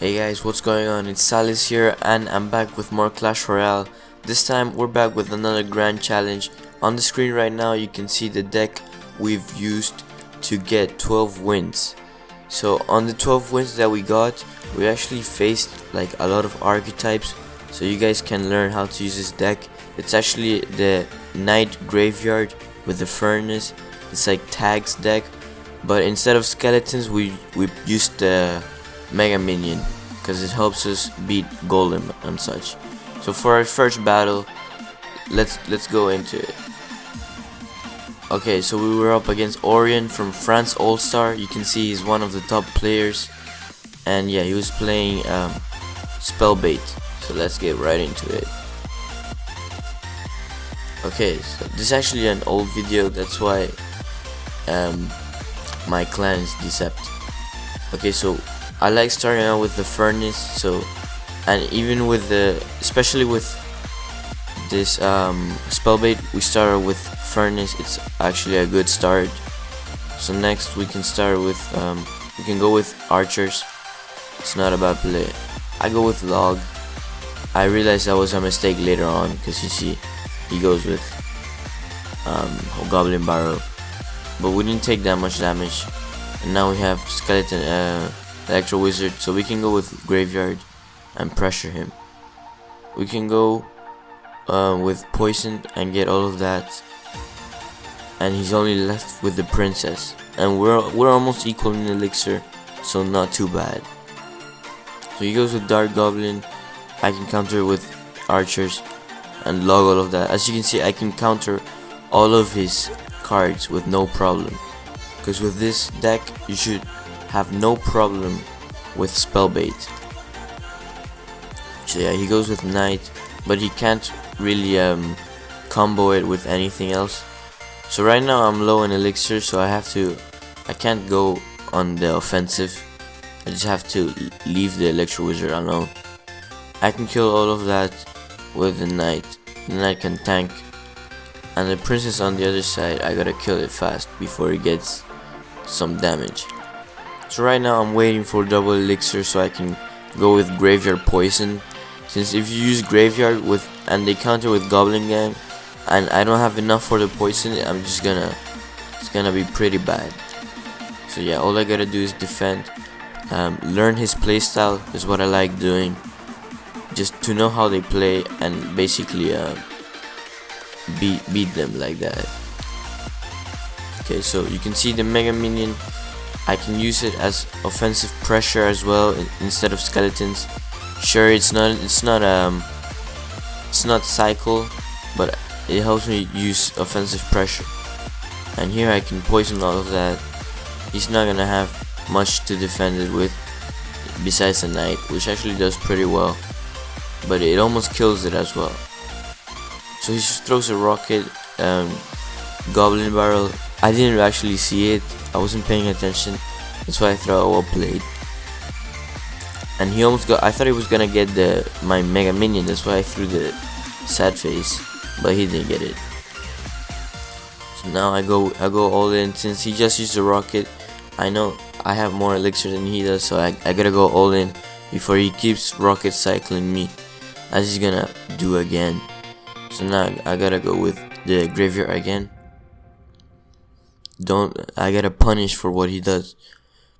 Hey guys, what's going on? It's Salis here and I'm back with more Clash Royale. This time we're back with another grand challenge. On the screen right now you can see the deck we've used to get 12 wins. So on the 12 wins that we got, we actually faced like a lot of archetypes, so you guys can learn how to use this deck. It's actually the Knight Graveyard with the Furnace. It's like tags deck, but instead of skeletons we used the Mega Minion because it helps us beat Golem and such. So for our first battle, let's go into it. Okay, so we were up against Orion from France All-Star. You can see he's one of the top players, and yeah, he was playing Spellbait. So let's get right into it. Okay, so this is actually an old video, that's why my clan is Decept. Okay, so I like starting out with the Furnace, so, and even with the, especially with this Spellbait, we started with Furnace. It's actually a good start. So next we can start with we can go with archers. It's not a bad play. I go with log. I realized that was a mistake later on because you see he goes with goblin barrel, but we didn't take that much damage. And now we have skeleton electro wizard, so we can go with graveyard and pressure him. We can go with poison and get all of that, and he's only left with the princess, and we're almost equal in elixir, so not too bad. So he goes with dark goblin. I can counter with archers and log all of that. As you can see, I can counter all of his cards with no problem, because with this deck you should have no problem with Spellbait. So yeah, he goes with Knight, but he can't really combo it with anything else. So right now I'm low in elixir, so I can't go on the offensive. I just have to leave the electro wizard alone. I can kill all of that with the Knight. The Knight can tank, and the princess on the other side, I gotta kill it fast before it gets some damage. So right now I'm waiting for double elixir so I can go with graveyard poison, since if you use graveyard with and they counter with goblin gang and I don't have enough for the poison, it's gonna be pretty bad. So yeah, all I gotta do is defend. Learn his playstyle is what I like doing, just to know how they play and basically beat them like that. Okay, so you can see the Mega Minion. I can use it as offensive pressure as well instead of skeletons. Sure, it's not cycle, but it helps me use offensive pressure. And here I can poison all of that. He's not gonna have much to defend it with besides the Knight, which actually does pretty well, but it almost kills it as well. So he just throws a rocket, goblin barrel. I didn't actually see it, I wasn't paying attention, that's why I thought well played. And he almost got, I thought he was gonna get my Mega Minion, that's why I threw the sad face, but he didn't get it. So now I go all in. Since he just used the rocket, I know I have more elixir than he does, so I gotta go all in before he keeps rocket cycling me, as he's gonna do again. So now I gotta go with the graveyard again. I gotta punish for what he does.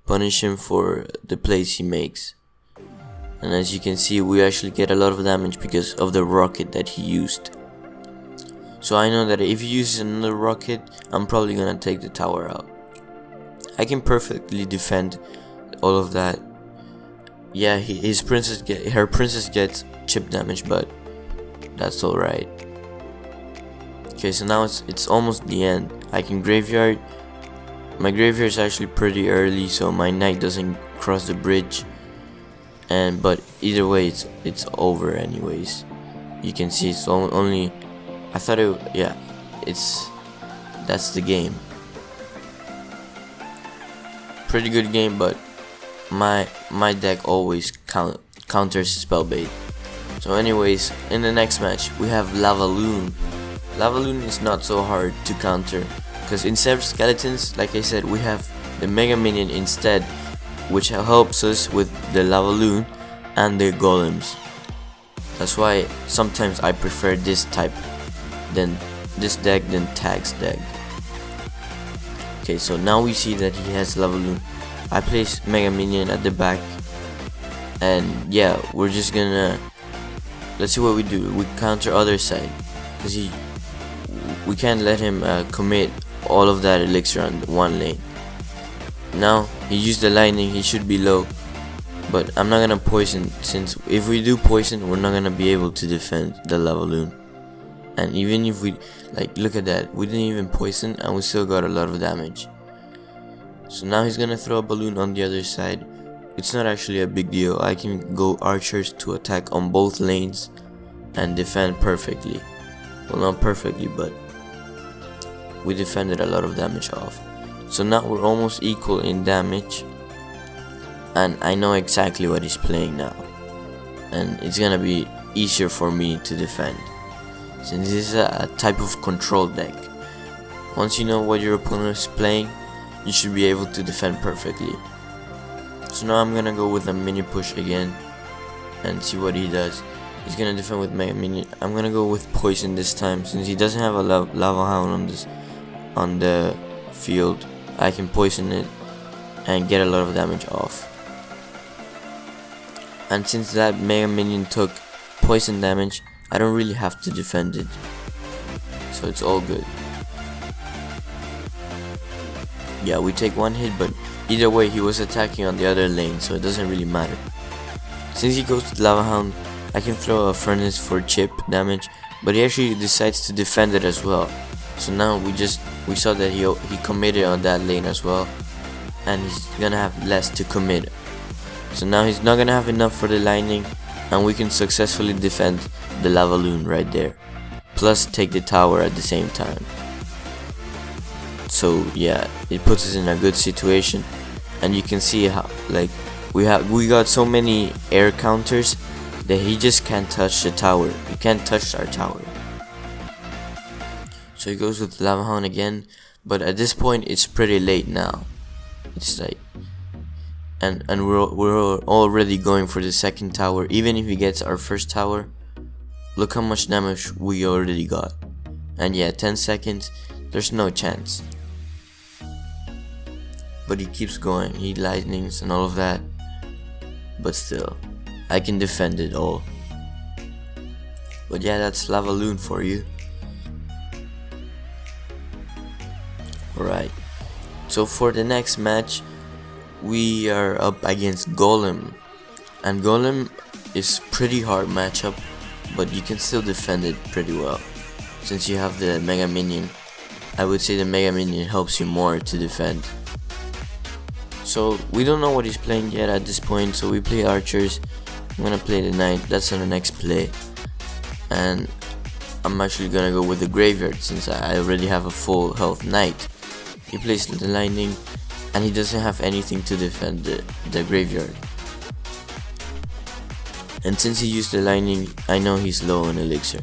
Punish him for the plays he makes. And as you can see, we actually get a lot of damage because of the rocket that he used. So I know that if he uses another rocket, I'm probably gonna take the tower out. I can perfectly defend all of that. Yeah, her princess gets chip damage, but that's alright. Okay, so now it's almost the end. I can graveyard. My graveyard is actually pretty early, so my Knight doesn't cross the bridge. But either way, it's over anyways. You can see it's only. I thought that's the game. Pretty good game, but my deck always counters Spellbait. So anyways, in the next match we have Lava Loon. Lava Loon is not so hard to counter, because instead of skeletons, like I said, we have the Mega Minion instead, which helps us with the lava loon and the golems. That's why sometimes I prefer this type than this deck than Tag's deck. Okay, so now we see that he has lava loon. I place Mega Minion at the back, and yeah, we're just gonna, let's see what we do. We counter other side, because we can't let him commit all of that elixir on one lane. Now he used the lightning, he should be low, but I'm not gonna poison, since if we do poison, we're not gonna be able to defend the lava loon. And even if we, like, look at that, we didn't even poison and we still got a lot of damage. So now he's gonna throw a balloon on the other side. It's not actually a big deal. I can go archers to attack on both lanes and defend perfectly. Well, not perfectly, but we defended a lot of damage off. So now we're almost equal in damage, and I know exactly what he's playing now, and it's gonna be easier for me to defend, since this is a type of control deck. Once you know what your opponent is playing, you should be able to defend perfectly. So now I'm gonna go with a mini push again and see what he does. He's gonna defend with Mega Minion. I'm gonna go with poison this time, since he doesn't have a lava hound on the field. I can poison it and get a lot of damage off. And since that Mega Minion took poison damage, I don't really have to defend it, so it's all good. Yeah, we take one hit, but either way he was attacking on the other lane, so it doesn't really matter. Since he goes to Lava Hound, I can throw a furnace for chip damage, but he actually decides to defend it as well. So now we saw that he committed on that lane as well, and he's gonna have less to commit. So now he's not gonna have enough for the lightning, and we can successfully defend the lava loon right there, plus take the tower at the same time. So yeah, it puts us in a good situation, and you can see how, like, we got so many air counters that he just can't touch the tower. He can't touch our tower. So he goes with Lava Hound again, but at this point it's pretty late now. It's like, and we're already going for the second tower. Even if he gets our first tower, look how much damage we already got. And yeah, 10 seconds, there's no chance. But he keeps going, he lightnings and all of that, but still, I can defend it all. But yeah, that's Lava Loon for you. Alright, so for the next match, we are up against Golem, and Golem is pretty hard matchup, but you can still defend it pretty well. Since you have the Mega Minion, I would say the Mega Minion helps you more to defend. So we don't know what he's playing yet at this point, so we play archers. I'm gonna play the knight, that's our next play, and I'm actually gonna go with the graveyard since I already have a full health knight. He plays the lightning, and he doesn't have anything to defend the graveyard. And since he used the lightning, I know he's low on elixir.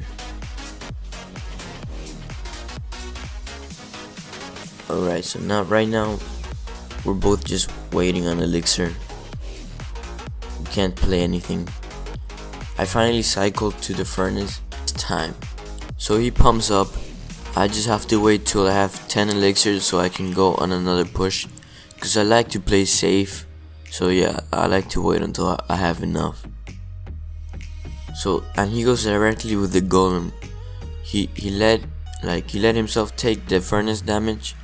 Alright, so now right now we're both just waiting on elixir. We can't play anything. I finally cycled to the furnace. It's time. So he pumps up. I just have to wait till I have 10 elixirs so I can go on another push, because I like to play safe. So yeah, I like to wait until I have enough. So, and he goes directly with the golem. He let himself take the furnace damage,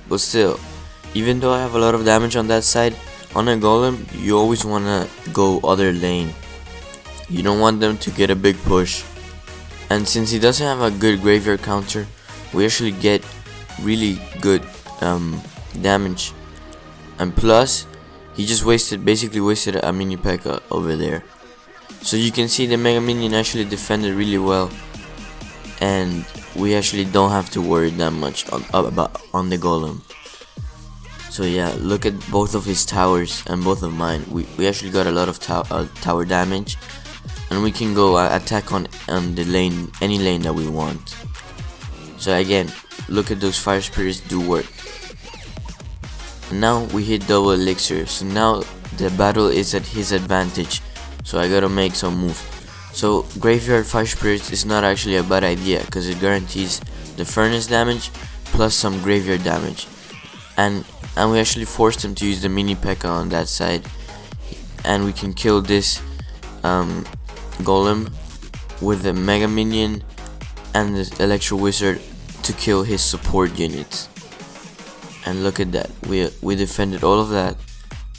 but still, even though I have a lot of damage on that side, on a golem you always wanna go other lane. You don't want them to get a big push. And since he doesn't have a good graveyard counter, we actually get really good damage. And plus, he just basically wasted a mini P.E.K.K.A over there. So you can see the Mega Minion actually defended really well, and we actually don't have to worry that much on the golem. So yeah, look at both of his towers and both of mine. We actually got a lot of tower damage, and we can go attack on the lane, any lane that we want. So again, look at those fire spirits do work. And now we hit double elixir, so now the battle is at his advantage, so I gotta make some moves. So Graveyard 5 Spirits is not actually a bad idea, because it guarantees the furnace damage plus some graveyard damage, and we actually forced him to use the mini P.E.K.K.A. on that side, and we can kill this golem with the mega minion and the electro wizard to kill his support units. And look at that, we defended all of that,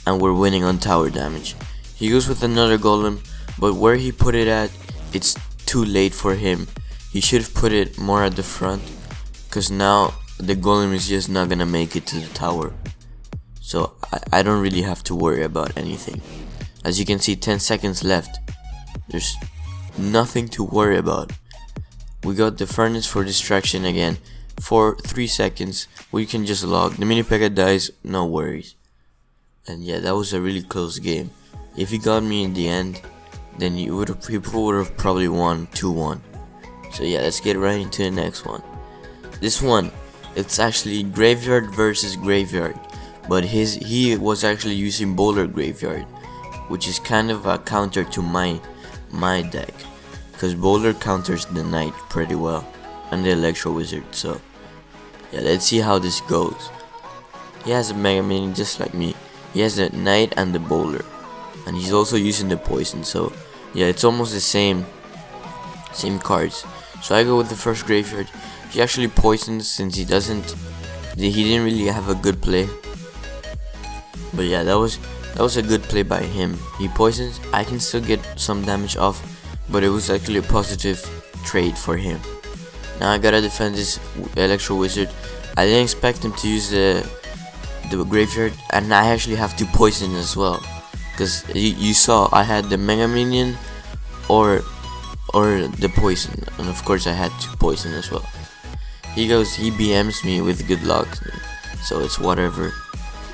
and we're winning on tower damage. He goes with another golem, but where he put it at, it's too late for him. He should have put it more at the front, because now the golem is just not gonna make it to the tower. So I don't really have to worry about anything. As you can see, 10 seconds left. There's nothing to worry about. We got the furnace for distraction again. For 3 seconds, we can just log. The mini P.E.K.K.A. dies, no worries. And yeah, that was a really close game. If he got me in the end, then he would have probably won 2-1. So yeah, let's get right into the next one. This one, it's actually Graveyard versus Graveyard, but he was actually using Bowler Graveyard, which is kind of a counter to my deck, because Bowler counters the Knight pretty well and the Electro Wizard. So yeah, let's see how this goes. He has a Mega Minion just like me. He has the Knight and the Bowler, and he's also using the Poison. So yeah, it's almost the same cards. So I go with the first Graveyard. He actually poisons since he didn't really have a good play. But yeah, that was a good play by him. He poisons, I can still get some damage off, but it was actually a positive trade for him. Now I gotta defend this Electro Wizard. I didn't expect him to use the Graveyard, and I actually have to poison as well, because you saw I had the Mega Minion or the poison, and of course I had to poison as well. He BMs me with good luck, so it's whatever.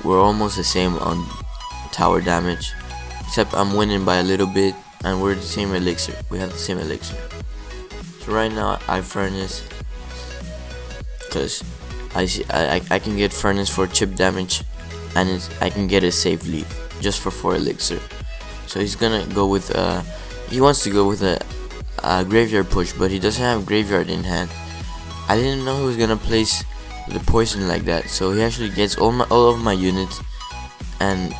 We're almost the same on tower damage, except I'm winning by a little bit, and we're the same elixir. We have the same elixir. So right now I furnace, because I can get furnace for chip damage, and I can get a safe lead just for 4 elixir. So he's gonna go with he wants to go with a graveyard push, but he doesn't have graveyard in hand. I didn't know he was gonna place the poison like that, so he actually gets all of my units, and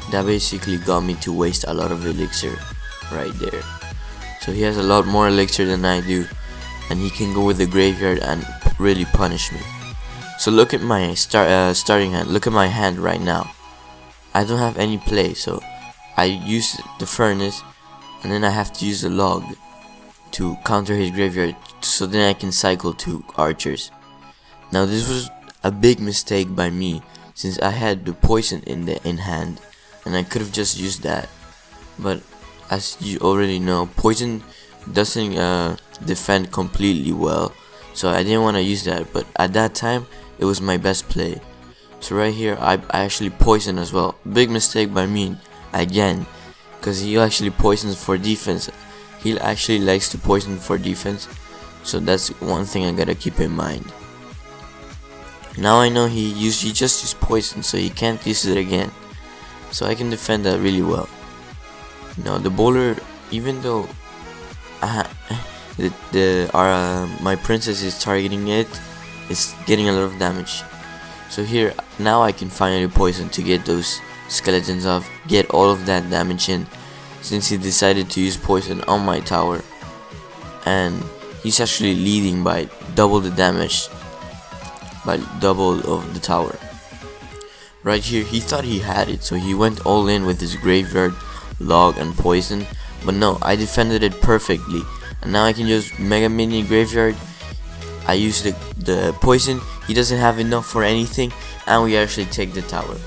that basically got me to waste a lot of elixir right there. So he has a lot more elixir than I do, and he can go with the graveyard and really punish me. So look at my starting hand. Look at my hand right now. I don't have any play, so I use the furnace, and then I have to use the log to counter his graveyard, so then I can cycle 2 archers. Now this was a big mistake by me, since I had the poison in hand, and I could have just used that. But as you already know, poison doesn't defend completely well, so I didn't want to use that. But at that time, it was my best play. So right here, I actually poison as well. Big mistake by me again, because he actually poisons for defense. He actually likes to poison for defense, so that's one thing I gotta keep in mind. Now I know he just used poison, so he can't use it again, so I can defend that really well. Now the bowler, even though my princess is targeting it, it's getting a lot of damage. So here, now I can finally poison to get those skeletons off, get all of that damage in, since he decided to use poison on my tower, and he's actually leading by double the damage, by double of the tower. Right here, he thought he had it, so he went all in with his graveyard, log, and poison, but no, I defended it perfectly, and now I can use Mega Minion Graveyard. I use the poison, he doesn't have enough for anything, and we actually take the tower.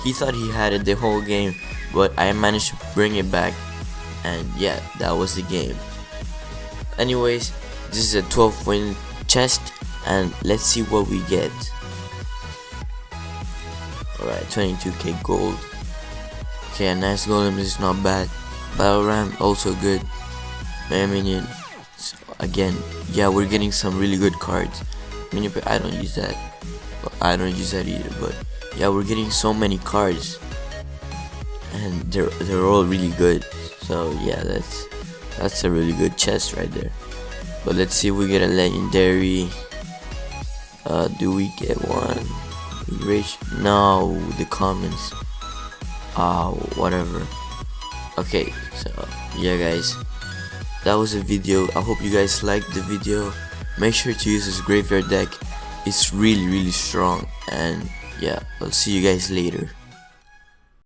He thought he had it the whole game, but I managed to bring it back, and yeah, that was the game. Anyways, this is a 12-win chest, and let's see what we get. Alright, 22k gold. Okay, a nice golem is not bad. Battle ram also good. Mega Minion, again, yeah, we're getting some really good cards. I don't use that. I don't use that either, but yeah, we're getting so many cards. and they're all really good. So yeah, that's a really good chest right there. But let's see if we get a legendary. Do we get one? Rich? No, the commons. Whatever. Okay, so yeah guys, that was a video. I hope you guys liked the video. Make sure to use this graveyard deck. It's really strong, and yeah, I'll see you guys later.